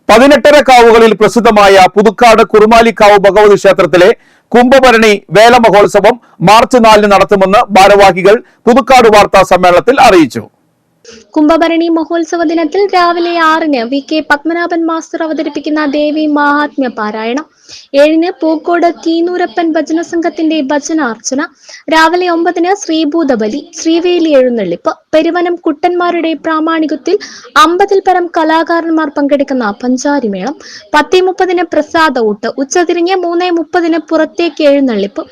18 കാവുകളിൽ പ്രസിദ്ധമായ പുതുക്കാട് കുറുമാലിക്കാവ് ഭഗവതി ക്ഷേത്രത്തിലെ കുംഭഭരണി വേല മഹോത്സവം മാർച്ച് 4 നടത്തുമെന്ന് ഭാരവാഹികൾ പുതുക്കാട് വാർത്താ സമ്മേളനത്തിൽ അറിയിച്ചു. കുംഭഭരണി മഹോത്സവ ദിനത്തിൽ രാവിലെ 6-ന് VK പത്മനാഭൻ മാസ്റ്റർ അവതരിപ്പിക്കുന്ന ദേവി മഹാത്മ്യ പാരായണം, 7-ന് പൂക്കോട് കീനൂരപ്പൻ ഭജന സംഘത്തിന്റെ ഭജനാർച്ചന, രാവിലെ 9-ന് ശ്രീഭൂതബലി, ശ്രീവേലി എഴുന്നള്ളിപ്പ്, പെരുവനം കുട്ടന്മാരുടെ പ്രാമാണികത്തിൽ 50-ൽ പരം കലാകാരന്മാർ പങ്കെടുക്കുന്ന പഞ്ചാരിമേളം, 10:30-ന് പ്രസാദ ഊട്ട്, ഉച്ചതിരിഞ്ഞ് 3:30-ന് പുറത്തേക്ക് എഴുന്നള്ളിപ്പ്,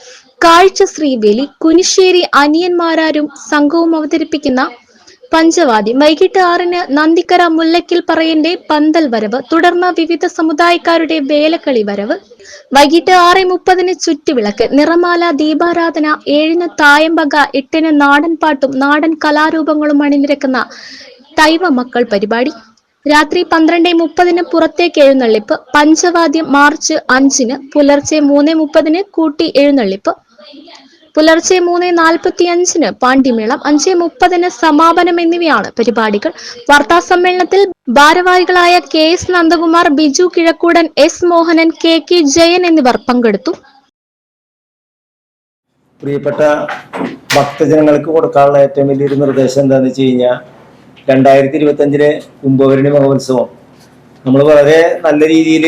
കാഴ്ച ശ്രീവേലി, കുനിശ്ശേരി അനിയന്മാരാരും സംഘവും അവതരിപ്പിക്കുന്ന പഞ്ചവാദ്യം, വൈകിട്ട് 6-ന് നന്ദിക്കര മുല്ലയ്ക്കൽ പറയന്റെ പന്തൽ വരവ്, തുടർന്ന് വിവിധ സമുദായക്കാരുടെ വേലക്കളി വരവ്, വൈകിട്ട് 6:30-ന് ചുറ്റുവിളക്ക്, നിറമാല, ദീപാരാധന, 7-ന് തായമ്പക, 8-ന് നാടൻ പാട്ടും നാടൻ കലാരൂപങ്ങളും അണിനിരക്കുന്ന ദൈവ മക്കൾ പരിപാടി, രാത്രി 12:30-ന് പുറത്തേക്ക് എഴുന്നള്ളിപ്പ്, പഞ്ചവാദ്യം, മാർച്ച് 5-ന്, പുലർച്ചെ 3:30-ന് കൂട്ടി എഴുന്നള്ളിപ്പ്, പുലർച്ചെ 3:45-ന് പാണ്ടിമേളം, 5:30-ന് സമാപനം എന്നിവയാണ് പരിപാടികൾ. വാർത്താ സമ്മേളനത്തിൽ ഭാരവാഹികളായ KS Nandakumar, Biju Kizhakkoodan, S Mohanan, KK Jayan എന്നിവർ പങ്കെടുത്തു. പ്രിയപ്പെട്ട ഭക്തജനങ്ങൾക്ക് കൊടുക്കാനുള്ള ഏറ്റവും വലിയൊരു നിർദ്ദേശം എന്താണെന്ന് വെച്ച് കഴിഞ്ഞാൽ 2025-ലെ കുംഭഭരണി മഹോത്സവം നമ്മൾ വളരെ നല്ല രീതിയിൽ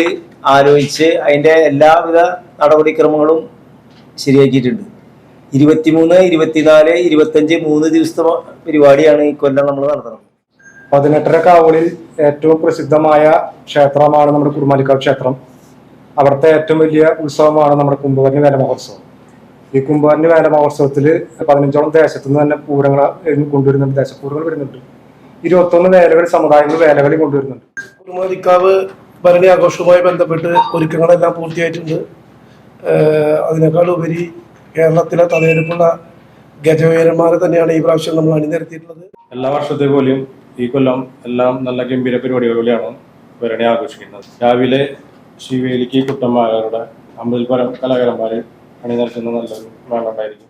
ആലോചിച്ച് അതിൻ്റെ എല്ലാവിധ നടപടിക്രമങ്ങളും ശരിയാക്കിയിട്ടുണ്ട്. 23, 24, 25, 3 ദിവസത്തെ പരിപാടിയാണ് ഈ കൊല്ലം നമ്മൾ നടത്തുന്നത്. 18 കാവുകളിൽ ഏറ്റവും പ്രസിദ്ധമായ ക്ഷേത്രമാണ് നമ്മുടെ കുറുമാലിക്കാവ് ക്ഷേത്രം. അവിടുത്തെ ഏറ്റവും വലിയ ഉത്സവമാണ് നമ്മുടെ കുംഭഭരണി വേല മഹോത്സവം. ഈ കുംഭഭരണി വേല മഹോത്സവത്തിൽ 15ഓളം ദേശത്തു നിന്ന് തന്നെ പൂരങ്ങൾ കൊണ്ടുവരുന്നുണ്ട്, ദേശപൂരങ്ങൾ വരുന്നുണ്ട്. 21 വേലകൾ, സമുദായങ്ങൾ വേലകളി കൊണ്ടുവരുന്നുണ്ട്. കുറുമാലിക്കാവ് ഭരണി ആഘോഷവുമായി ബന്ധപ്പെട്ട് ഒരുക്കങ്ങളെല്ലാം പൂർത്തിയായിട്ടുണ്ട്. അതിനേക്കാൾ ഉപരി കേരളത്തിലെ തലയെടുപ്പുള്ള ഗജവീരന്മാരെ തന്നെയാണ് ഈ പ്രാവശ്യം നമ്മൾ അണിനിരത്തിയിട്ടുള്ളത്. എല്ലാ വർഷത്തെ പോലെയും ഈ കൊല്ലം എല്ലാം നല്ല ഗംഭീര പരിപാടികളിലൂടെയാണ് ഭരണി ആഘോഷിക്കുന്നത്. രാവിലെ ശ്രീവേലിക്ക് കുട്ടന്മാരുടെ 50-ൽ പരം കലാകാരന്മാർ അണിനിരത്തുന്ന നല്ലൊരു മേള ഉണ്ടായിരിക്കും.